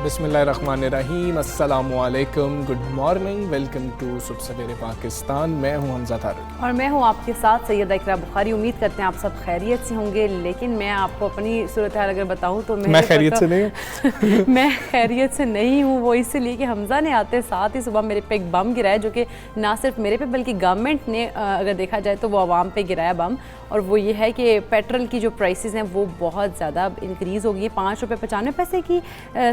बिस्मिल्लाहिर्रहमानिर्रहीम, अस्सलामुअलैकुम, good morning, welcome to सुबह सवेरे पाकिस्तान। मैं हूं हमजा तारिक और मैं हूं आपके साथ सैयदा इकरा बुखारी। उम्मीद करते हैं आप सब खैरियत से होंगे, लेकिन मैं आपको अपनी सूरत हाल अगर बताऊं तो मैं खैरियत से नहीं मैं खैरियत से नहीं हूं। वो इसलिए कि हमजा ने आते साथ ही सुबह मेरे पे एक बम गिराया, जो कि ना सिर्फ मेरे पे बल्कि गवर्नमेंट ने अगर देखा जाए तो वो आवाम पे गिराया बम। और वो ये है कि पेट्रोल की जो प्राइसेस हैं वो बहुत ज़्यादा इंक्रीज़ हो गई है। 5 रुपये 95 पैसे की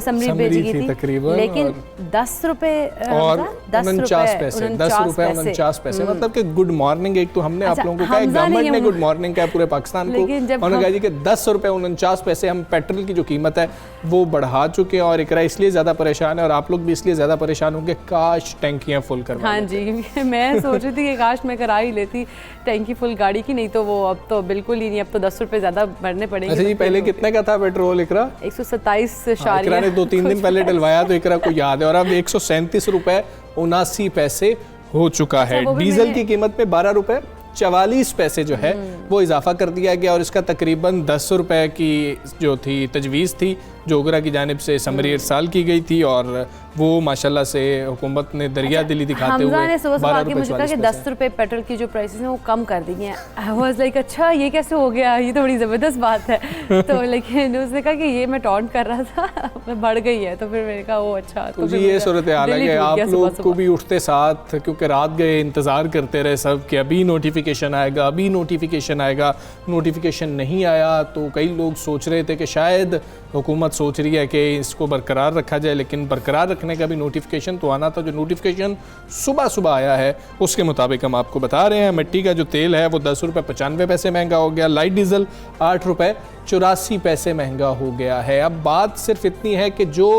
समरी भेजी गई थी तकरीबन, लेकिन 10 रुपये और 49 पैसे, 10 रुपये 49 पैसे। मतलब कि गुड मॉर्निंग एक तो हमने आप लोगों को कहा, गवर्नमेंट ने गुड मॉर्निंग कहा पूरे पाकिस्तान को। उन्होंने कहा जी कि 10 रुपये 49 पैसे हम पेट्रोल की जो कीमत है वो बढ़ा चुके हैं, और इकरा इसलिए ज़्यादा परेशान है और आप लोग भी इसलिए ज़्यादा परेशान होंगे। काश टैंकियाँ फुल करवा। हाँ जी, मैं सोच रही थी कि काश मैं करा ही लेती टैंकी फुल गाड़ी की, नहीं तो वो अब तो बिल्कुल ही नहीं, अब तो 10 रुपये ज़्यादा भरने पड़ेंगे। अच्छा जी, पहले कितने का था पेट्रोल इकरा? 127। इकरा ने 2-3 दिन पहले डलवाया तो इकरा को याद है, और अब 137 रुपये 79 पैसे हो चुका है। डीजल की कीमत में 12 रुपये 44 पैसे जो है वो इजाफा कर दिया गया, और इसका तकरीबन 10 रुपये की जो थी तजवीज़ थी जो उगरा की जानिब से समरी इरसाल की गई थी, और वो माशाल्लाह से हुकूमत ने दरिया दिली दिखाते हुए हमजा ने सुबह आके मुझे कहा कि 10 रुपये पेट्रोल की जो प्राइसेस हैं वो कम कर दी हैं। आई वाज लाइक अच्छा ये कैसे हो गया, ये तो बड़ी ज़बरदस्त बात है। तो लेकिन उसने कहा कि ये मैं टॉन्ट कर रहा था, मैं बढ़ गई है। तो फिर मैंने कहा वो अच्छा। तो जी ये सूरत हाल है कि आप लोग को भी उठते साथ, क्योंकि रात गए इंतज़ार करते रहे सब कि अभी नोटिफिकेशन आएगा, अभी नोटिफिकेशन आएगा। नोटिफिकेशन नहीं आया तो कई लोग सोच रहे थे कि शायद हुकूमत सोच रही है कि इसको बरकरार रखा जाए, लेकिन बरकरार रखने का भी नोटिफिकेशन तो आना था। जो नोटिफिकेशन सुबह सुबह आया है उसके मुताबिक हम आपको बता रहे हैं, मिट्टी का जो तेल है वो 10 रुपये 95 पैसे महंगा हो गया, लाइट डीजल 8 रुपये 84 पैसे महंगा हो गया है। अब बात सिर्फ इतनी है कि जो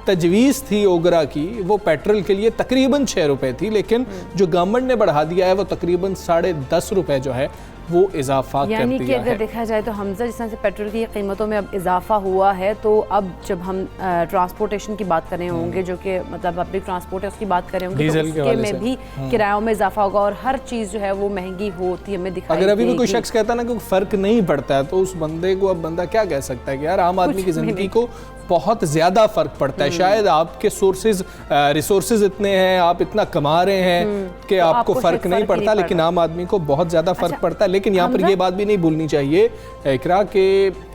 तजवीज़ थी ओगरा की वो पेट्रोल के लिए तकरीबन 6 रुपये थी, लेकिन जो गवर्नमेंट ने बढ़ा दिया है वो तकरीबन 10.5 रुपये जो है वो इजाफा कर दिया है। यानी कि अगर देखा जाए तो हमजा जिस तरह से पेट्रोल की कीमतों में अब इजाफा हुआ है, तो अब जब हम ट्रांसपोर्टेशन की बात कर रहे होंगे, जो कि मतलब पब्लिक ट्रांसपोर्ट है उसकी बात कर रहे होंगे, तो उसके में भी किरायों में इजाफा होगा और हर चीज़ जो है वो महंगी होती हमें दिखाई। अगर अभी भी कोई शख्स कहता है ना कि फ़र्क नहीं पड़ता है, तो उस बंदे को अब बंदा क्या कह सकता है कि यार आम आदमी की ज़िंदगी को बहुत ज़्यादा फ़र्क पड़ता है। शायद आपके रिसोर्सेज इतने हैं, आप इतना कमा रहे हैं कि आपको फ़र्क नहीं पड़ता, लेकिन आम आदमी को बहुत ज़्यादा फ़र्क पड़ता है। लेकिन यहाँ पर ये बात भी नहीं भूलनी चाहिए इकरा के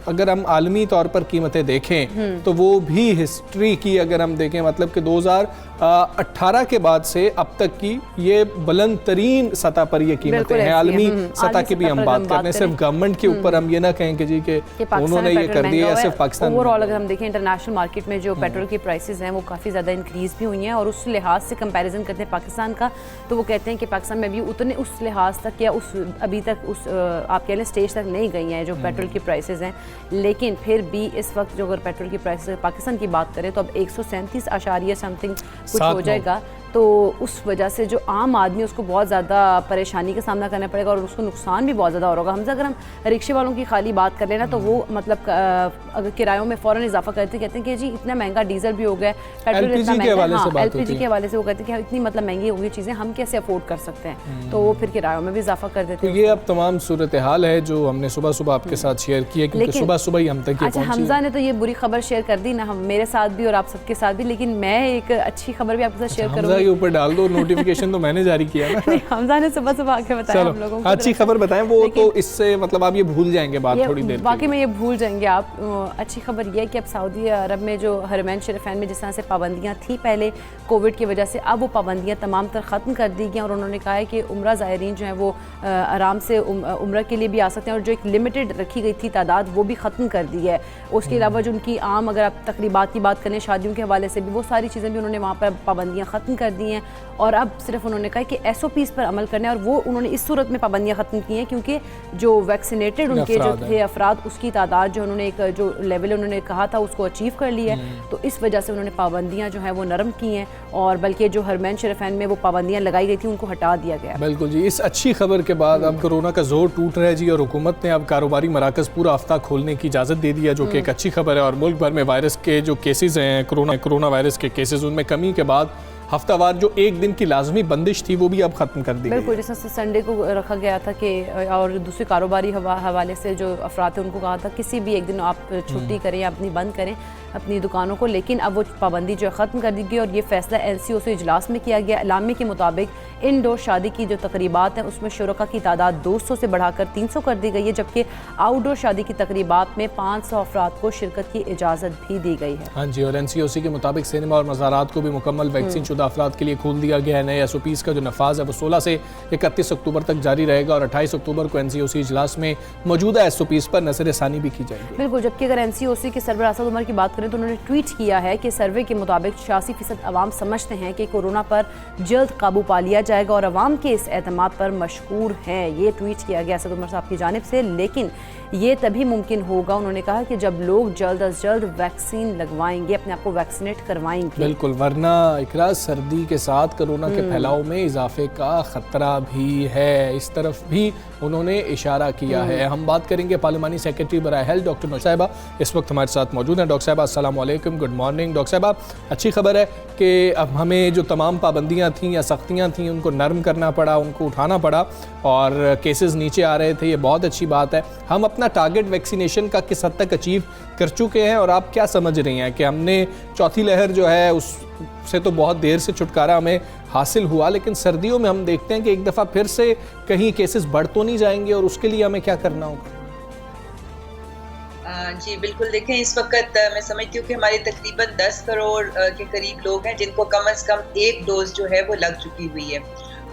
अगर हम आलमी तौर पर कीमतें देखें तो वो भी हिस्ट्री की अगर हम देखें, मतलब कि 2018 के बाद से अब तक की ये बुलंद तरीन सतह पर ये कीमतें हैं। आलमी सतह की भी हम बात कर रहे हैं, सिर्फ गवर्नमेंट के ऊपर हम ये ना कहें कि जी के उन्होंने ये कर दिया है सिर्फ पाकिस्तान। ओवरऑल अगर हम देखें इंटरनेशनल मार्केट में जो पेट्रोल की प्राइसेस हैं वो काफ़ी ज़्यादा इंक्रीज़ भी हुई हैं, और उस लिहाज से कंपैरिजन करते हैं पाकिस्तान का तो वो कहते हैं कि पाकिस्तान में भी उतने उस लिहाज तक या उस अभी तक उस आप कह लें स्टेज तक नहीं गई हैं जो पेट्रोल की प्राइसेस हैं। लेकिन फिर भी इस वक्त जो अगर पेट्रोल की प्राइस पाकिस्तान की बात करें तो अब 137 समथिंग कुछ हो जाएगा, तो उस वजह से जो आम आदमी उसको बहुत ज़्यादा परेशानी का सामना करना पड़ेगा और उसको नुकसान भी बहुत ज़्यादा होगा। हमसे अगर हम रिक्शे वालों की खाली बात कर लेना तो वो मतलब अगर किरायों में फ़ौरन इजाफा करते कहते हैं कि जी इतना महंगा डीजल भी हो गया, पेट्रोल इतना महंगा, LPG के हवाले से वो कहते हैं कि इतनी मतलब महंगी हो गई चीज़ें, हम कैसे अफोर्ड कर सकते हैं, तो वो फिर किरायों में भी इजाफा कर देते हैं। ये अब तमाम सूरत हाल है जो हमने सुबह सुबह आपके साथ शेयर की है, क्योंकि सुबह सुबह ही हम तक। अच्छा, हमजा ने तो ये बुरी खबर शेयर कर दी ना, हम मेरे साथ भी और आप सबके साथ भी, लेकिन मैं एक अच्छी खबर भी आपके साथ शेयर करूँगी। के ऊपर डाल दो, नोटिफिकेशन तो मैंने जारी किया ना। हमजा ने सुबह सुबह आके बताया हम लोगों को। अच्छी खबर बताएं, वो तो इससे मतलब आप ये भूल जाएंगे बात थोड़ी देर, बाकी में ये भूल जाएंगे आप। अच्छी खबर ये है कि अब सऊदी अरब में जो हरमैन शरीफैन में जिस तरह से पाबंदियाँ थी पहले कोविड की वजह से, अब वो पाबंदियाँ तमाम तर ख़त्म कर दी गई और उन्होंने कहा है कि उम्रा ज़ायरीन जो है वो आराम से उम्रा के लिए भी आ सकते हैं, और जो एक लिमिटेड रखी गई थी तादाद वो भी ख़त्म कर दी है। उसके अलावा जो उनकी आम अगर आप तकरीबात की बात करें शादियों के हवाले से भी, वो सारी चीज़ें भी उन्होंने वहाँ पर पाबंदियाँ ख़त्म कर दी हैं और अब सिर्फ उन्होंने कहा कि SOPs पर अमल करना है, और वो उन्होंने इस सूरत में पाबंदियाँ ख़त्म की हैं क्योंकि जो वैक्सीनेटेड उनके जो थे अफराद, उसकी तादाद जो उन्होंने एक जो लेवल उन्होंने कहा था उसको अचीव कर लिया है। तो इस वजह से उन्होंने पाबंदियाँ जो हैं वो नरम की हैं, और बल्कि जो हरमैन शरीफैन में वो पाबंदियाँ लगाई गई थी उनको हटा दिया गया। बिल्कुल जी, इस अच्छी खबर के बाद अब कोरोना का जोर टूट रहा है जी, और हुकूमत ने अब कारोबारी मराकज़ पूरा हफ्ता खोलने की इजाज़त दे दी है, जो कि एक अच्छी खबर है। और मुल्क भर में वायरस के जो केसेस हैं, कोरोना वायरस के केसेस, उनमें कमी के बाद हफ्तावार जो एक दिन की लाजमी बंदिश थी वो भी अब ख़त्म कर दी गई। बिल्कुल, जैसे संडे को रखा गया था कि, और दूसरी कारोबारी हवाले से जो अफराद थे उनको कहा था किसी भी एक दिन आप छुट्टी करें या अपनी बंद करें अपनी दुकानों को, लेकिन अब वो पाबंदी जो है ख़त्म कर दी गई। और ये फैसला NCOC इजलास में किया गया। इलामे के मुताबिक इनडोर शादी की जो तकरीबात हैं उसमें शुरका की तादाद 200 से बढ़ाकर 300 कर दी गई है, जबकि आउटडोर शादी की तकरीबात में 500 अफराद को शिरकत की इजाज़त भी दी गई है। हाँ जी, और NCOC के मुताबिक सिनेमा और मज़ारात को भी मुकम्मल वैक्सीन शुदा अफराद के लिए खोल दिया गया है। नए SOPs का जो नफाज है वो 16 से 31 अक्टूबर तक जारी रहेगा, और 28 अक्टूबर को NCOC इजलास में मौजूदा SOPs पर नज़रसानी भी की जाएगी। बिल्कुल, जबकि अगर NCOC के सरबराह असद उमर की बात करें तो उन्होंने ट्वीट किया है कि सर्वे के मुताबिक 86% अवाम समझते हैं कि कोरोना पर जल्द काबू पा लिया जाएगा, और अवाम के इस एतमाद पर मशकूर हैं। ये ट्वीट किया गया असद उमर साहब की जानिब से, लेकिन ये तभी मुमकिन होगा, उन्होंने कहा, कि जब लोग जल्द अज जल्द वैक्सीन लगवाएंगे, अपने आप को वैक्सीनेट करवाएंगे। बिल्कुल, वरना इकरा सर्दी के साथ कोरोना के फैलाव में इजाफे का खतरा भी है, इस तरफ भी उन्होंने इशारा किया है। हम बात करेंगे पार्लिमानी सेक्रेटरी बराए हेल्थ डॉक्टर नौशा साहिबा इस वक्त हमारे साथ मौजूद हैं। डॉक्टर साहिबा अस्सलाम वालेकुम, गुड मॉर्निंग। डॉक्टर साहिबा, अच्छी खबर है कि अब हमें जो तमाम पाबंदियाँ थीं या सख्तियाँ थीं उनको नरम करना पड़ा, उनको उठाना पड़ा, और केसेस नीचे आ रहे थे, ये बहुत अच्छी बात है। हम अपना टारगेट वैक्सीनेशन का किस हद तक अचीव कर चुके हैं, और आप क्या समझ रही हैं कि हमने चौथी लहर जो है उससे तो बहुत देर से छुटकारा हमें हासिल हुआ, लेकिन सर्दियों में हम देखते हैं कि एक दफ़ा फिर से कहीं केसेस बढ़ तो नहीं जाएंगे, और उसके लिए हमें क्या करना होगा? जी बिल्कुल, देखें इस वक्त मैं समझती हूँ कि हमारे तकरीबन 10 करोड़ के करीब लोग हैं जिनको कम से कम एक डोज जो है वो लग चुकी हुई है,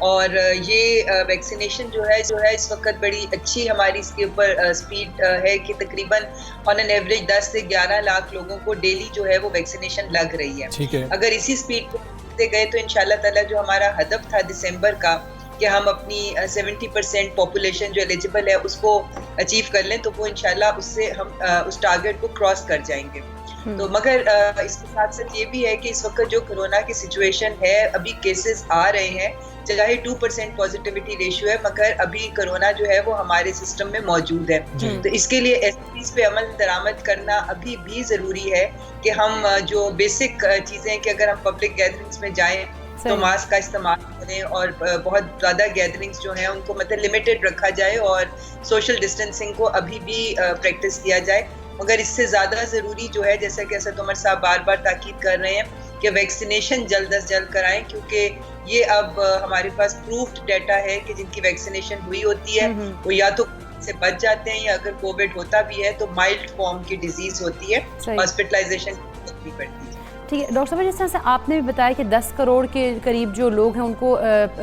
और ये वैक्सीनेशन जो है इस वक्त बड़ी अच्छी हमारी इसके ऊपर स्पीड है कि तकरीबन ऑन एन एवरेज 10 से 11 लाख लोगों को डेली जो है वो वैक्सीनेशन लग रही है। ठीक है, अगर इसी स्पीड पे गए तो इंशाल्लाह ताला जो हमारा हदफ था दिसंबर का कि हम अपनी 70% पॉपुलेशन जो एलिजिबल है उसको अचीव कर लें, तो वो इंशाल्लाह उससे हम उस टारगेट को क्रॉस कर जाएंगे। तो मगर इसके साथ साथ ये भी है कि इस वक्त जो कोरोना की सिचुएशन है, अभी केसेस आ रहे हैं, चाहे 2% पॉजिटिविटी रेशियो है, मगर अभी कोरोना जो है वो हमारे सिस्टम में मौजूद है। तो इसके लिए SOPs पे अमल दरामद करना अभी भी ज़रूरी है कि हम जो बेसिक चीज़ें कि अगर हम पब्लिक गैदरिंग्स में जाएं तो मास्क का इस्तेमाल करें, और बहुत ज़्यादा गैदरिंग्स जो हैं उनको मतलब लिमिटेड रखा जाए, और सोशल डिस्टेंसिंग को अभी भी प्रैक्टिस किया जाए। मगर इससे ज़्यादा ज़रूरी जो है, जैसा कि असद उमर साहब बार बार ताकीद कर रहे हैं कि वैक्सीनेशन जल्द अज जल्द कराएं, क्योंकि ये अब हमारे पास प्रूफ्ड डाटा है कि जिनकी वैक्सीनेशन हुई होती है वो या तो से बच जाते हैं, या अगर कोविड होता भी है तो माइल्ड फॉर्म की डिजीज होती है, हॉस्पिटलाइजेशन भी पड़ती है। ठीक है डॉक्टर साहब, जिस तरह से आपने भी बताया कि 10 करोड़ के करीब जो लोग हैं उनको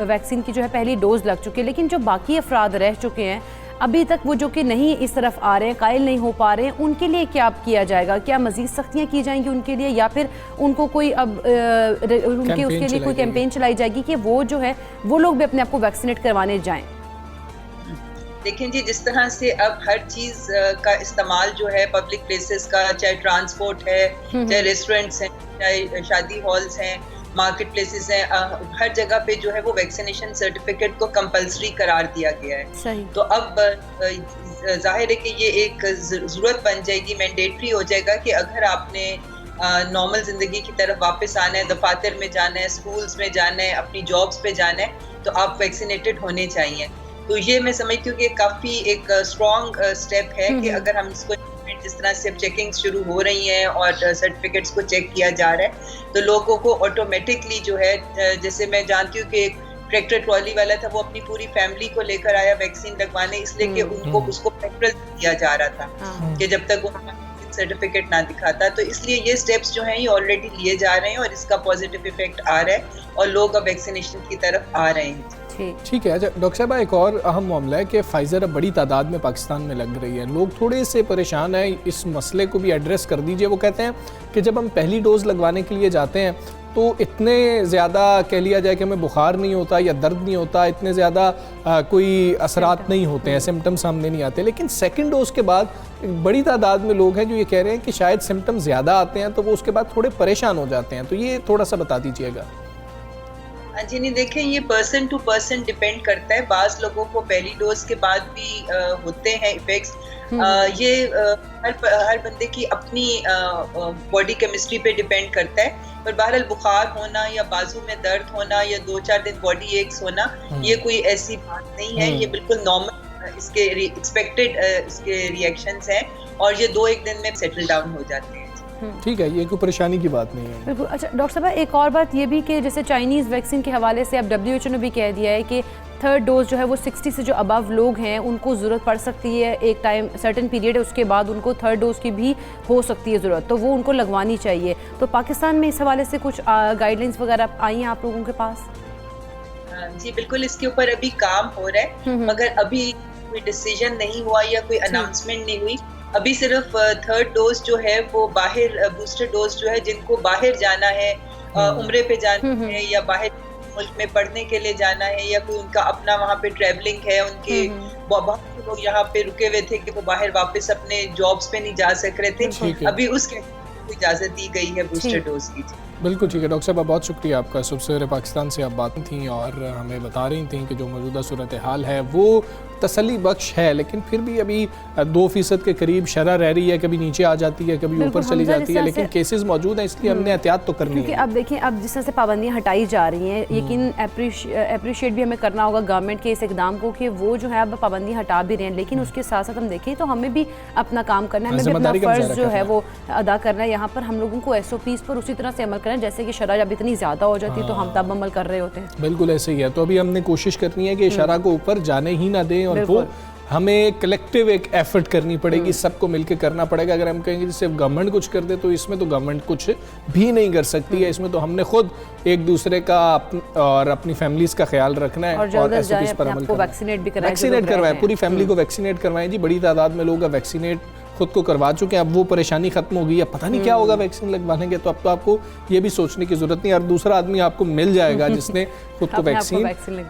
वैक्सीन की जो है पहली डोज लग चुकी है, लेकिन जो बाकी अफराद रह चुके हैं अभी तक, वो जो कि नहीं इस तरफ आ रहे हैं, कायल नहीं हो पा रहे हैं, उनके लिए क्या किया जाएगा? क्या मजीद सख्तियाँ की जाएंगी उनके लिए, या फिर उनको कोई अब उनके उसके लिए कोई कैंपेन चलाई जाएगी कि वो जो है वो लोग भी अपने आप को वैक्सीनेट करवाने जाएं? देखें जी, जिस तरह से अब हर चीज़ का इस्तेमाल जो है पब्लिक प्लेसेस का, चाहे ट्रांसपोर्ट है, चाहे रेस्टोरेंट्स हैं, चाहे शादी हॉल्स हैं, मार्केट प्लेसेस हैं, हर जगह पे जो है वो वैक्सीनेशन सर्टिफिकेट को कंपलसरी करार दिया गया है। सही। तो अब जाहिर है कि ये एक ज़रूरत बन जाएगी, मैंडेटरी हो जाएगा कि अगर आपने नॉर्मल ज़िंदगी की तरफ वापस आना है, दफातर में जाना है, स्कूल्स में जाना है, अपनी जॉब्स पे जाना है, तो आप वैक्सीनेटेड होने चाहिए। तो ये मैं समझती हूँ कि काफ़ी एक स्ट्रॉन्ग स्टेप है कि अगर हम इसको जिस तरह से चेकिंग शुरू हो रही हैं और सर्टिफिकेट्स को चेक किया जा रहा है, तो लोगों को ऑटोमेटिकली जो है, जैसे मैं जानती हूँ कि एक ट्रैक्टर ट्रॉली वाला था, वो अपनी पूरी फैमिली को लेकर आया वैक्सीन लगवाने, इसलिए कि उनको उसको प्रेफरेंस दिया जा रहा था कि जब तक वो सर्टिफिकेट ना दिखाता। तो इसलिए ये स्टेप्स जो हैं ये ऑलरेडी लिए जा रहे हैं और इसका पॉजिटिव इफेक्ट आ रहा है और लोग अब वैक्सीनेशन की तरफ आ रहे हैं। ठीक है। अच्छा डॉक्टर साहब, एक और अहम मामला है कि फाइज़र अब बड़ी तादाद में पाकिस्तान में लग रही है। लोग थोड़े से परेशान हैं, इस मसले को भी एड्रेस कर दीजिए। वो कहते हैं कि जब हम पहली डोज लगवाने के लिए जाते हैं तो इतने ज़्यादा कह लिया जाए कि हमें बुखार नहीं होता या दर्द नहीं होता, इतने ज़्यादा कोई असरात नहीं होते हैं, सिम्टम्स सामने नहीं आते। लेकिन सेकंड डोज के बाद एक बड़ी तादाद में लोग हैं जो ये कह रहे हैं कि शायद सिम्टम्स ज़्यादा आते हैं, तो वो उसके बाद थोड़े परेशान हो जाते हैं। तो ये थोड़ा सा बता दीजिएगा। जी नहीं, देखें, ये पर्सन टू पर्सन डिपेंड करता है। बाज़ लोगों को पहली डोज के बाद भी होते हैं इफेक्ट्स। ये हर बंदे की अपनी बॉडी केमिस्ट्री पे डिपेंड करता है। पर बहरहाल बुखार होना या बाजू में दर्द होना या 2-4 दिन बॉडी एक्स होना, ये कोई ऐसी बात नहीं है। ये बिल्कुल नॉर्मल इसके एक्सपेक्टेड इसके रिएक्शंस हैं और ये 2-1 दिन में सेटल डाउन हो जाते हैं। ठीक है, ये कोई परेशानी की बात नहीं है। बिल्कुल। अच्छा डॉक्टर साहब, एक और बात ये भी कि जैसे चाइनीज़ वैक्सीन के हवाले से अब WHO ने भी कह दिया है कि थर्ड डोज जो है वो 60 से जो अबव लोग हैं उनको ज़रूरत पड़ सकती है, एक टाइम सर्टेन पीरियड है उसके बाद उनको थर्ड डोज की भी हो सकती है ज़रूरत, तो वो उनको लगवानी चाहिए। तो पाकिस्तान में इस हवाले से कुछ गाइडलाइंस वगैरह आई हैं आप लोगों के पास? जी बिल्कुल, इसके ऊपर अभी काम हो रहा है, मगर अभी कोई डिसीजन नहीं हुआ या कोई अनाउंसमेंट नहीं हुई। अभी सिर्फ थर्ड डोज जो है वो बाहर, बूस्टर डोज जो है जिनको बाहर जाना है, उम्रे पे जाना है या बाहर मुल्क में पढ़ने के लिए जाना है या कोई उनका अपना वहाँ पे ट्रैवलिंग है, उनके बहुत से लोग यहाँ पे रुके हुए थे कि वो बाहर वापस अपने जॉब्स पे नहीं जा सक रहे थे, अभी उसके इजाजत दी गई है बूस्टर डोज की। बिल्कुल ठीक है डॉक्टर साहब, बहुत शुक्रिया आपका। सुबह सवेरे पाकिस्तान से आप बात थी और हमें बता रही थी कि जो मौजूदा सूरत हाल है वो तसल्ली बख्श है, लेकिन फिर भी अभी 2% के करीब शरह रह रही है, कभी नीचे आ जाती है, कभी ऊपर चली जाती है, लेकिन केसेस मौजूद हैं, इसलिए हमने एहतियात तो करनी है। क्योंकि अब देखिए, अब जिस तरह से पाबंदियाँ हटाई जा रही हैं, लेकिन अप्रिशिएट भी हमें करना होगा गवर्नमेंट के इस इकदाम को कि वो जो है अब पाबंदियाँ हटा भी रहे हैं, लेकिन उसके साथ साथ हम देखें तो हमें भी अपना काम करना है, हमें भी अपना फ़र्ज़ जो है वो अदा करना है। यहाँ पर हम लोगों को SOPs पर उसी तरह से अमल करना है जैसे कि शरह जब इतनी ज़्यादा हो जाती है तो हम तब अमल कर रहे होते हैं। बिल्कुल ऐसे ही है। तो अभी हमने कोशिश करनी है कि शरह को ऊपर जाने ही ना दें और वो हमें कलेक्टिव एक एफर्ट करनी पड़ेगी, सबको मिलकर करना पड़ेगा। अगर हम कहेंगे सिर्फ गवर्नमेंट कुछ कर दे तो इसमें तो गवर्नमेंट कुछ भी नहीं कर सकती है, इसमें तो हमने खुद एक दूसरे का और अपनी फैमिलीज का ख्याल रखना है और SOPs पर अमल करना है। वैक्सीनेट करवाएं, पूरी फैमिली को वैक्सीनेट करवाएं जी। बड़ी तादाद में लोग वैक्सीनेट खुद को करवा चुके हैं, अब वो परेशानी खत्म हो गई है, पता नहीं क्या होगा वैक्सीन लगवाने के, तो अब तो आपको ये भी सोचने की जरूरत नहीं, और दूसरा आदमी आपको मिल जाएगा जिसने खुद को वैक्सीन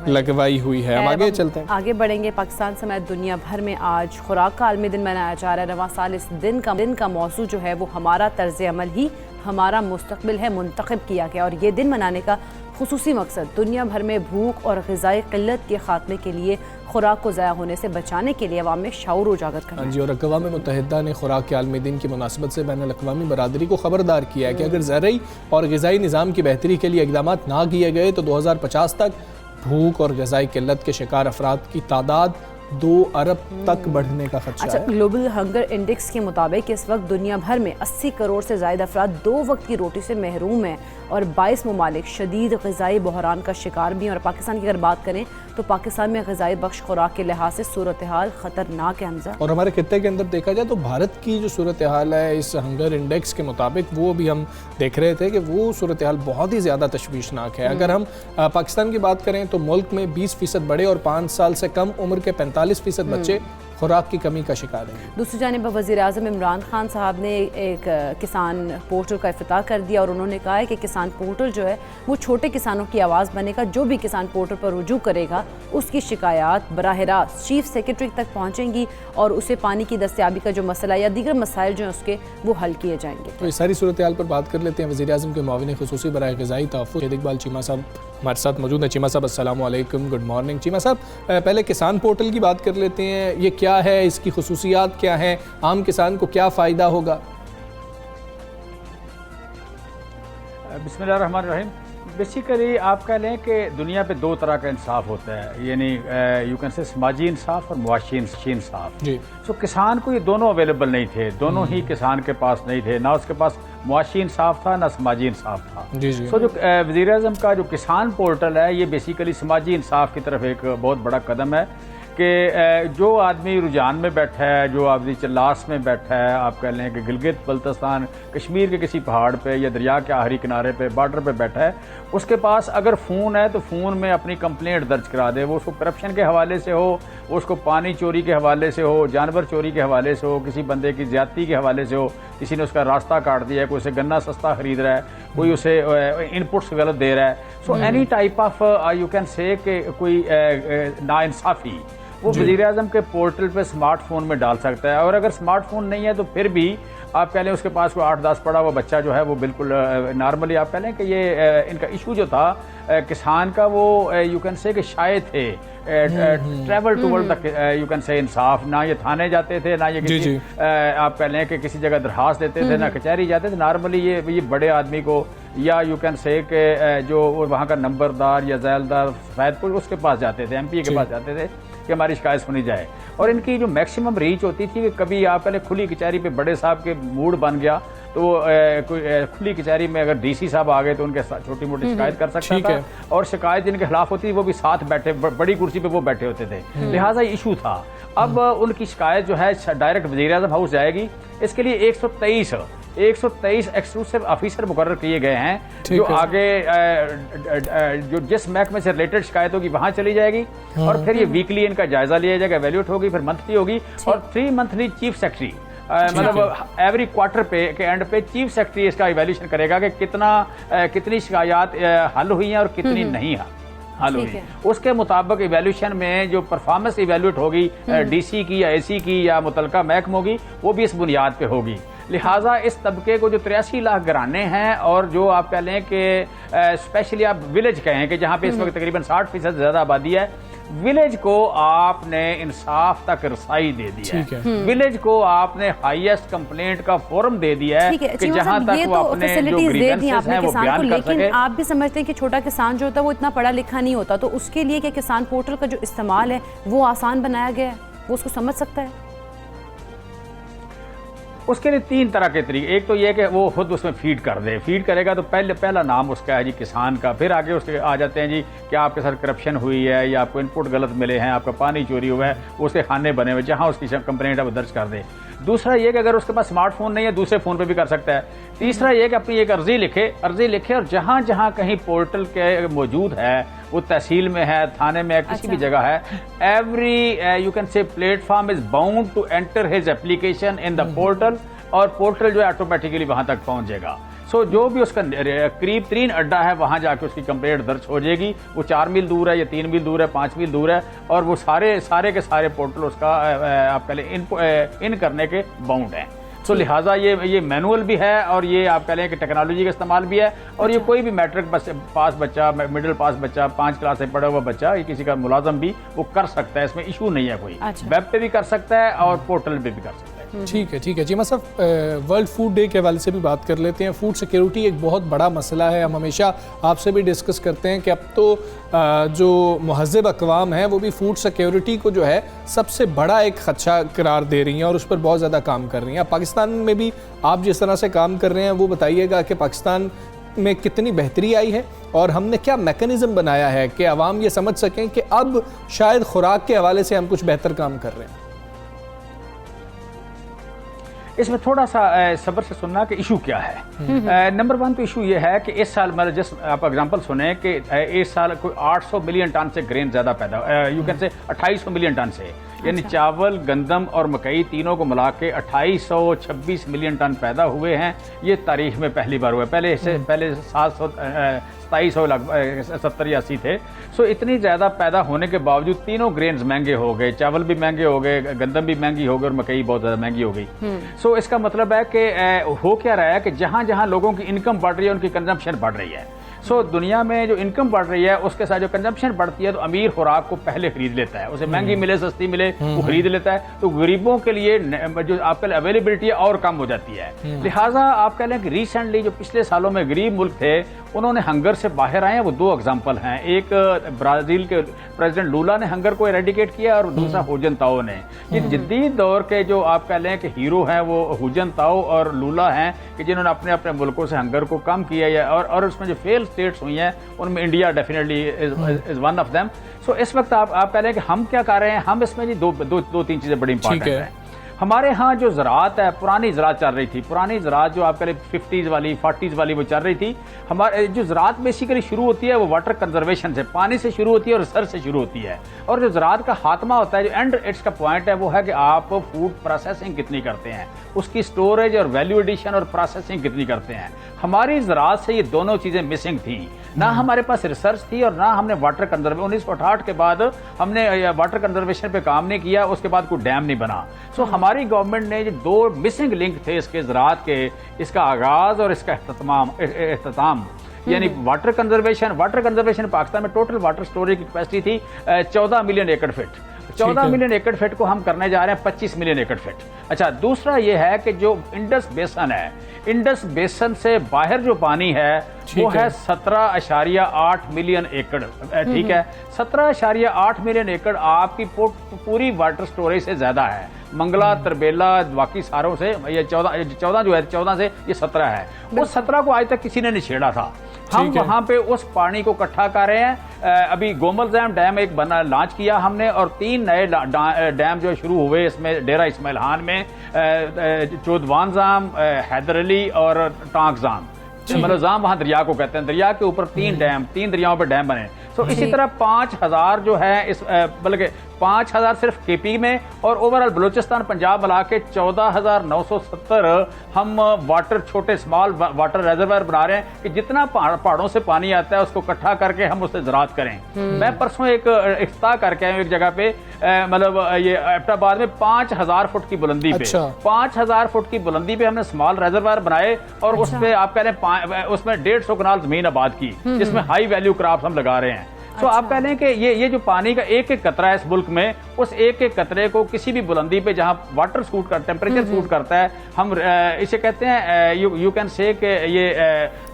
लगवाई हुई है। हम आगे चलते हैं, आगे बढ़ेंगे। पाकिस्तान समेत दुनिया भर में आज खुराक का आलमी दिन मनाया जा रहा है। रवां साल इस दिन का मौजू जो है वो हमारा तर्ज अमल ही हमारा मुस्तकबिल है मुंतखब किया गया, और ये दिन मनाने का खुसूसी मकसद दुनिया भर में भूख और ग़िज़ाई क़िल्लत के खात्मे के लिए, खुराक को ज़ाया होने से बचाने के लिए अवाम में शऊर उजागर करना है। जी, और अक़वाम मुत्तहिदा ने खुराक के आलमी दिन की मुनासिबत से बैनुल अक़वामी बरादरी को ख़बरदार किया है कि अगर ज़रई और ग़िज़ाई निज़ाम की बेहतरी के लिए इक़दाम ना किए गए तो 2050 तक भूख और ग़िज़ाई क़िल्लत के शिकार अफराद की तादाद 2 अरब तक बढ़ने का खदशा है। ग्लोबल हंगर इंडेक्स के मुताबिक इस वक्त दुनिया भर में 80 करोड़ से ज़ायद अफराद 2 वक्त की रोटी से महरूम हैं और 22 ममालिक शदीद ग़िज़ाई बहरान का शिकार भी हैं। और पाकिस्तान की अगर बात करें तो पाकिस्तान में ग़िज़ाई बख्श खुराक के लिहाज से सूरत हाल ख़तरनाक है हमजा। और हमारे खित्ते के अंदर देखा जाए तो भारत की जो सूरत हाल है इस हंगर इंडेक्स के मुताबिक, वो भी हम देख रहे थे कि वो सूरत हाल बहुत ही ज़्यादा तशवीशनाक है। अगर हम पाकिस्तान की बात करें तो मुल्क में 20% बड़े और 5 साल से कम उम्र के 45% बच्चे खुराक की कमी का शिकार है। दूसरी जानिब वज़ीर आज़म इमरान खान साहब ने एक किसान पोर्टल का इफ्तिताह कर दिया और उन्होंने कहा है कि किसान पोर्टल जो है वो छोटे किसानों की आवाज़ बनेगा। जो भी किसान पोर्टल पर रुजू करेगा उसकी शिकायत बराह रास्त चीफ सेक्रेटरी तक पहुँचेंगी और उसे पानी की दस्तयाबी का जो मसला या दीगर मसाइल जो हैं उसके वो हल किए जाएंगे। तो इस सारी सूरत हाल पर बात कर लेते हैं। वज़ीर आज़म के मुआविन खुसूसी बराए ग़िज़ाई तहफ़्फ़ुज़ शहीद इक़बाल चीमा साहब हमारे साथ मौजूद हैं। चीमा साहब अस्सलामु अलैकुम, गुड मॉर्निंग। चीमा साहब, पहले किसान पोर्टल की बात कर लेते हैं, ये क्या है, इसकी खुसूसियात क्या हैं, आम किसान को क्या फ़ायदा होगा? बिस्मिल्लाहिर्रहमानिर्रहीम। बेसिकली आप कह लें कि दुनिया पे 2 तरह का इंसाफ होता है, यानी यू कैन से समाजी इंसाफ और मुआशी इंसाफ जी। सो किसान को ये दोनों अवेलेबल नहीं थे, दोनों ही किसान के पास नहीं थे, ना उसके पास मुआशी इंसाफ था ना समाजी इंसाफ था जी जी। सो जो वज़ीर आज़म का जो किसान पोर्टल है ये बेसिकली समाजी इंसाफ की तरफ एक बहुत बड़ा कदम है कि जो आदमी रुझान में बैठा है, जो आदमी चल्लास में बैठा है, आप कह लें कि गिलगित बल्तिस्तान कश्मीर के किसी पहाड़ पे या दरिया के आखिरी किनारे पे बॉर्डर पे बैठा है, उसके पास अगर फ़ोन है तो फ़ोन में अपनी कंप्लेंट दर्ज करा दे। वो उसको करप्शन के हवाले से हो, वो उसको पानी चोरी के हवाले से हो, जानवर चोरी के हवाले से हो, किसी बंदे की ज़्यादती के हवाले से हो, किसी ने उसका रास्ता काट दिया है, कोई उसे गन्ना सस्ता खरीद रहा है, कोई उसे इनपुट्स गलत दे रहा है। So any type of you can से कि कोई नाइंसाफ़ी वो वज़ीर-ए-आज़म के पोर्टल पे स्मार्टफोन में डाल सकता है। और अगर स्मार्टफोन नहीं है तो फिर भी आप कह लें उसके पास कोई 8-10 पड़ा हुआ बच्चा जो है वो बिल्कुल नॉर्मली आप कह लें कि ये इनका इशू जो था किसान का वो यू कैन से कि शायद they travel toward the you can say इंसाफ, ना ये थाने जाते थे, ना ये किसी आप कह लें कि किसी जगह दरखास्त देते थे, ना कचहरी जाते थे। नॉर्मली ये बड़े आदमी को या यू कैन से कि जो वहाँ का नंबरदार या ज़ैलदार सफैदपुर उसके पास जाते थे, MP के पास जाते थे कि हमारी शिकायत सुनी जाए। और इनकी जो मैक्सिमम रीच होती थी कि कभी आप पहले खुली कचहरी पे बड़े साहब के मूड बन गया तो खुली कचहरी में अगर DC साहब आ गए तो उनके साथ छोटी मोटी शिकायत कर सकता था। और शिकायत जिनके खिलाफ होती थी वो भी साथ बैठे, बड़ी कुर्सी पे वो बैठे होते थे, लिहाजा इशू था। अब उनकी शिकायत जो है डायरेक्ट वज़ीर-ए-आज़म हाउस जाएगी। इसके लिए 123 एक्सक्लूसिव ऑफिसर मुकर्रर किए गए हैं जो आगे जो जिस महकमे से रिलेटेड शिकायत होगी वहां चली जाएगी। और फिर ये वीकली इनका जायजा लिया जाएगा, वैल्यूएट होगी, फिर मंथली होगी। और 3 मंथली चीफ सेक्रेटरी मतलब एवरी क्वार्टर पे के एंड पे चीफ सेक्रेटरी इसका इवैल्यूएशन करेगा कि कितनी शिकायत हल हुई हैं और कितनी नहीं हल हुई। उसके मुताबिक इवैल्यूएशन में जो परफॉर्मेंस इवैल्यूएट होगी DC की या AC की या मुतलका महकमा होगी वो भी इस बुनियाद पे होगी। लिहाजा इस तबके को जो 83 लाख घराने हैं और जो आप कह लें कि स्पेशली आप विलेज कहें कि जहाँ पे इस वक्त तकरीबन 60% ज़्यादा आबादी है, विलेज को आपने इंसाफ तक रसाई दे दी है। विलेज को आपने हाईएस्ट कंप्लेंट का फोरम दे दिया है कि जहां तक वो अपने जो ग्रीवेंसेस हैं वो बयान कर सके। आप भी समझते हैं कि छोटा किसान जो होता है वो इतना पढ़ा लिखा नहीं होता, तो उसके लिए क्या किसान पोर्टल का जो इस्तेमाल है वो आसान बनाया गया है, वो उसको समझ सकता है? उसके लिए 3 तरह के तरीके। एक तो ये कि वो खुद उसमें फीड कर दे, फीड करेगा तो पहला नाम उसका है जी किसान का, फिर आगे उसके आ जाते हैं जी कि आपके साथ करप्शन हुई है या आपको इनपुट गलत मिले हैं, आपका पानी चोरी हुआ है, उसके खाने बने हुए, जहाँ उसकी कंप्लेंट है वो दर्ज कर दे। दूसरा ये कि अगर उसके पास स्मार्टफोन नहीं है दूसरे फ़ोन पे भी कर सकता है। तीसरा ये कि अपनी एक अर्जी लिखे और जहाँ जहाँ कहीं पोर्टल के मौजूद है, वो तहसील में है, थाने में है, किसी भी जगह है, every you can say platform is bound to enter his application in the portal, और पोर्टल जो है ऑटोमेटिकली वहाँ तक पहुँच जाएगा। सो जो भी उसका करीब 3 अड्डा है वहाँ जाके उसकी कंप्लेंट दर्ज हो जाएगी। वो 4 मील दूर है या 3 मील दूर है, 5 मील दूर है, और वो सारे के सारे पोर्टल उसका आप कह लें इन करने के बाउंड हैं। सो लिहाजा ये मैनुअल भी है और ये आप कह लें कि टेक्नोलॉजी का इस्तेमाल भी है। और ये कोई भी मैट्रिक पास बच्चा, मिडिल पास बच्चा, 5 क्लास से पढ़ा हुआ बच्चा, ये किसी का मुलाजम भी वो कर सकता है, इसमें इशू नहीं है कोई। वेब पे भी कर सकता है और पोर्टल पे भी कर सकता है। ठीक है जी। मतलब वर्ल्ड फूड डे के हवाले से भी बात कर लेते हैं। फूड सिक्योरिटी एक बहुत बड़ा मसला है। हम हमेशा आपसे भी डिस्कस करते हैं कि अब तो जो महज़ब अक़वाम है वो भी फूड सिक्योरिटी को जो है सबसे बड़ा एक खदशा करार दे रही हैं और उस पर बहुत ज़्यादा काम कर रही हैं। पाकिस्तान में भी आप जिस तरह से काम कर रहे हैं वो बताइएगा कि पाकिस्तान में कितनी बेहतरी आई है और हमने क्या मैकेनिज़्म बनाया है कि आवाम ये समझ सकें कि अब शायद खुराक के हवाले से हम कुछ बेहतर काम कर रहे हैं। इसमें थोड़ा सा सब्र से सुनना कि इशू क्या है। नंबर 1 तो इशू ये है कि इस साल मतलब जस्ट आप एग्जांपल सुने कि इस साल कोई 800 मिलियन टन से ग्रेन ज़्यादा पैदा, यू कैन से 2800 मिलियन टन से, यानी चावल, गंदम और मकई तीनों को मिला के 2826 मिलियन टन पैदा हुए हैं। ये तारीख में पहली बार हुआ है। पहले 2770 या 80 थे। सो इतनी ज़्यादा पैदा होने के बावजूद तीनों ग्रेन्स महंगे हो गए, चावल भी महंगे हो गए, गंदम भी महंगी हो गई और मकई बहुत ज़्यादा महंगी हो गई। सो इसका मतलब है कि हो क्या रहा है कि जहाँ जहाँ लोगों की इनकम बढ़ रही है उनकी कंजम्पशन बढ़ रही है। सो दुनिया में जो इनकम बढ़ रही है उसके साथ जो कंजम्पशन बढ़ती है तो अमीर खुराक को पहले खरीद लेता है, उसे महंगी मिले सस्ती मिले वो खरीद लेता है, तो गरीबों के लिए जो आपके अवेलेबिलिटी है और कम हो जाती है। लिहाजा आप कह लें कि रिसेंटली जो पिछले सालों में गरीब मुल्क थे उन्होंने हंगर से बाहर आए हैं। वो 2 एग्जाम्पल हैं, एक ब्राज़ील के प्रेसिडेंट लूला ने हंगर को एरेडिकेट किया और दूसरा हू जिनताओ ने। ये जदीद दौर के जो आप कह लें कि हीरो हैं वो हू जिनताओ और लूला हैं कि जिन्होंने अपने अपने मुल्कों से हंगर को कम किया है। और उसमें जो फेल स्टेट्स हुई हैं उनमें India definitely is one of them. So इस वक्त आप कह रहे हैं कि हम क्या कर रहे हैं, हम इसमें जी दो तीन चीज़ें बड़ी इंपॉर्टेंट हैं। हमारे यहाँ जो ज़राअत है, पुरानी ज़राअत चल रही थी, पुरानी ज़राअत जो आप कह रहे 50s वाली 40s वाली वो चल रही थी। हमारे जो ज़राअत बेसिकली शुरू होती है वो वाटर कंजर्वेशन से, पानी से शुरू होती है और रिसर्च से शुरू होती है। और जो ज़राअत का खात्मा होता है, जो एंड इट्स का पॉइंट है वो है कि आप फूड प्रोसेसिंग कितनी करते हैं, उसकी स्टोरेज और वैल्यू एडिशन और प्रोसेसिंग कितनी करते हैं। हमारी ज़राअत से ये दोनों चीज़ें मिसिंग थी, ना हमारे पास रिसर्च थी और ना हमने वाटर कंजर्वेशन, 1968 के बाद हमने वाटर कंजर्वेशन पे काम नहीं किया, उसके बाद कोई डैम नहीं बना। सो हमारी गवर्नमेंट ने जो दो मिसिंग लिंक थे इसके ज़राअत के, इसका आगाज़ और इसका इख्तिताम, यानी वाटर कंजर्वेशन पाकिस्तान में टोटल वाटर स्टोरेज की कैपेसिटी थी 14 मिलियन एकड़ फिट। 14 मिलियन एकड़ फिट को हम करने जा रहे हैं 25 मिलियन एकड़ फिट। अच्छा, दूसरा ये है कि जो इंडस बेसन है, इंडस बेसन से बाहर जो पानी है वो है 17.8 मिलियन एकड़, ठीक है। 17.8 मिलियन एकड़ आपकी पूरी वाटर स्टोरेज से ज्यादा है। मंगला, तरबेला, बाकी सारों से ये 14 जो है, 14 से ये 17 है। उस 17 को आज तक किसी ने नहीं छेड़ा था। हम वहाँ पे उस पानी को इकट्ठा कर रहे हैं। अभी गोमलजैम डैम एक बना लॉन्च किया हमने और 3 नए डैम जो शुरू हुए इसमें, डेरा इस्माइल खान में, चौदवानजाम, हैदर अली और टांकजाम। मतलब जाम वहाँ दरिया को कहते हैं, दरिया के ऊपर 3 डैम, 3 दरियाओं पे डैम बने। तो इसी तरह 5000 जो है इस बल्कि 5000 सिर्फ केपी में और ओवरऑल बलूचिस्तान पंजाब मिला के 14,970 हम वाटर, छोटे स्मॉल वाटर रिजर्वायर बना रहे हैं कि जितना पहाड़ों से पानी आता है उसको इकट्ठा करके हम उससे ज़राअत करें। मैं परसों एक इफ्ताह करके आया एक जगह पे, मतलब ये एबटाबाद में 5000 फुट की बुलंदी पे, 5000 फुट की बुलंदी पे हमने स्मॉल रिजर्वायर बनाए और उसमें आप कह रहे हैं उसमें 150 कनाल जमीन आबाद की, जिसमें हाई वैल्यू क्रॉप्स हम लगा रहे हैं। तो आप कह लें कि ये जो पानी का एक एक कतरा है इस मुल्क में, उस एक एक कतरे को किसी भी बुलंदी पे जहां वाटर सूट कर, टेम्परेचर सूट करता है, हम इसे कहते हैं यू कैन से कि ये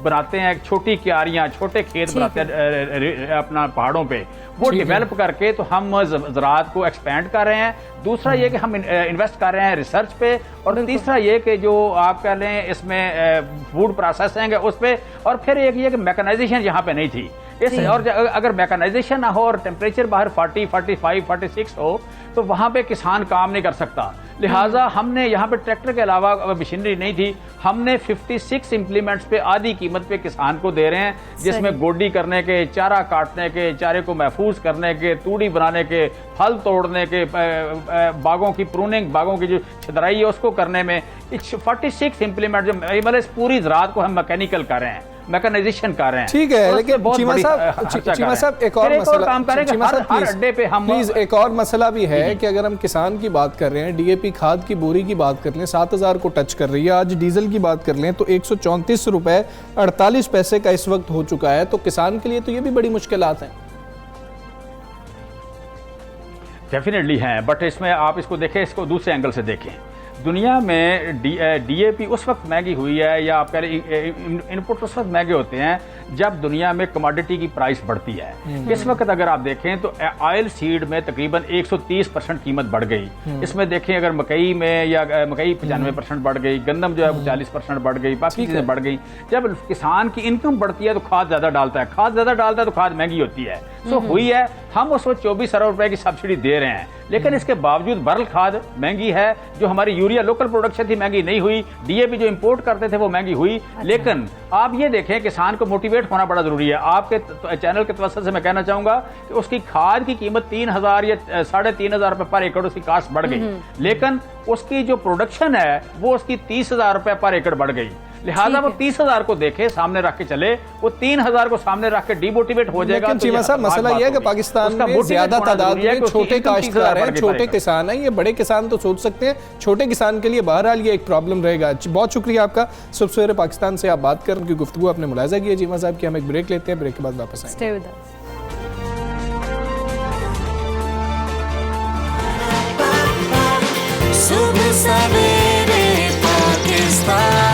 बनाते हैं छोटी क्यारियां, छोटे खेत बनाते हैं अपना पहाड़ों पे, वो डेवलप करके तो हम ज़राअत को एक्सपेंड कर रहे हैं। दूसरा ये कि हम इन्वेस्ट कर रहे हैं रिसर्च पे, और तीसरा ये कि जो आप कह लें इसमें फूड प्रोसेसिंग है उस पर, और फिर एक ये कि मैकेनाइजेशन यहाँ पे नहीं थी इस, और अगर मैकेनाइजेशन ना हो और टेम्परेचर बाहर 40, 45, 46 हो तो वहाँ पे किसान काम नहीं कर सकता। लिहाजा हमने यहाँ पे ट्रैक्टर के अलावा मशीनरी नहीं थी, हमने 56 इम्प्लीमेंट्स पे आधी कीमत पे किसान को दे रहे हैं, जिसमें गोडी करने के, चारा काटने के, चारे को महफूज करने के, तूड़ी बनाने के, फल तोड़ने के, बागों की प्रूनिंग, बागों की जो छदराई है उसको करने में 46 इम्प्लीमेंट, जो मतलब इस पूरी ज़राअत को हम मैकेनिकल कर रहे हैं, मैकेनाइजेशन कर रहे हैं। ठीक है, लेकिन चीमा साहब एक और मसला काम करेंगे, हर अड्डे पे हम प्लीज, एक और मसला भी है कि अगर हम किसान की बात कर रहे हैं, डीएपी खाद की बोरी की बात कर लें 7000 को टच कर रही है, आज डीजल की बात कर लें तो 134 रुपए 48 पैसे का इस वक्त हो चुका है। तो किसान के लिए तो ये भी बड़ी मुश्किलात हैं। डेफिनेटली हैं, बट इसमें आप इसको देखें, इसको दूसरे एंगल से देखें। दुनिया में डीएपी उस वक्त महंगी हुई है, या आप कह रहे इनपुट उस वक्त महंगे होते हैं जब दुनिया में कमोडिटी की प्राइस बढ़ती है। इस वक्त अगर आप देखें तो ऑयल सीड में तकरीबन 130% कीमत बढ़ गई। इसमें देखें अगर मकई में, या मकई 95% बढ़ गई, गंदम जो है 40% बढ़ गई, बाकी चीज़ें बढ़ गई। जब किसान की इनकम बढ़ती है तो खाद ज़्यादा डालता है, खाद ज़्यादा डालता है तो खाद महंगी होती है। सो हुई है, हम उस वक्त 24 अरब रुपए की सब्सिडी दे रहे हैं, लेकिन इसके बावजूद बरल खाद महंगी है। जो हमारी यूरिया लोकल प्रोडक्शन थी महंगी नहीं हुई, डीएपी जो इंपोर्ट करते थे वो महंगी हुई। लेकिन आप ये देखें, किसान को मोटिवेट होना बड़ा जरूरी है। आपके चैनल के तवज्जुह से मैं कहना चाहूंगा कि उसकी खाद की कीमत 3000 या 3500 रुपए पर एकड़ उसकी कास्ट बढ़ गई, लेकिन उसकी जो प्रोडक्शन है वो उसकी 30,000 रुपए पर एकड़ बढ़ गई। लिहाजा वो 30,000 को देखे, सामने रख के चले, वो 3,000 को सामने रख के डिमोटिवेट हो जाएगा। लेकिन चीमा साहब मसला यह है कि पाकिस्तान में ज्यादा तादाद में छोटे काश्तकार हैं, छोटे किसान हैं। ये बड़े किसान तो सोच सकते हैं, छोटे किसान के लिए बहरहाल ये एक प्रॉब्लम रहेगा। बहुत शुक्रिया आपका, सुबह सवेरे पाकिस्तान से आप बात कर, उनकी गुफ्तगू आपने मुलाजा की है चीमा साहब की। हम एक ब्रेक लेते हैं, ब्रेक के बाद वापस आएंगे। सुबह सवेरे पाकिस्तान।